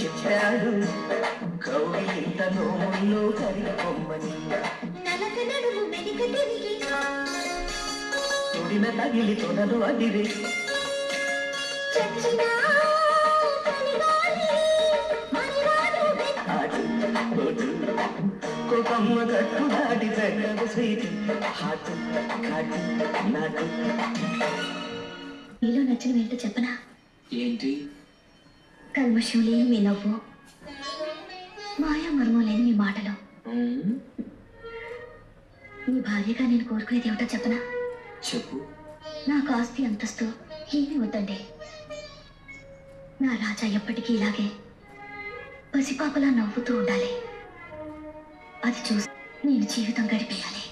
చెప్పాడు కౌగిలింత నోముల్లో కరిగొమ్మని నలక నడుము వెనుక తిరిగి తొడిన తగిలి తొడలు అదిరే చచ్చినా కోపమ్మ కట్టు దాటి పెట్టదు స్వీట్ హాట్ ఘాటు నాటు మీలో నచ్చిన ఏంటో చెప్పనా? ఏంటి? కల్మషం లేని మీ నవ్వు, మాయా మర్మం లేని మీ మాటలు. మీ భార్యగా నేను కోరుకునేది ఏమిటో చెప్పనా? చెప్పు. నాకు ఆస్తి అంతస్తు ఏమీ వద్దండి. నా రాజా ఎప్పటికీ ఇలాగే పసిపాపలా నవ్వుతూ ఉండాలి. అది చూసి నేను జీవితం గడిపేయాలి.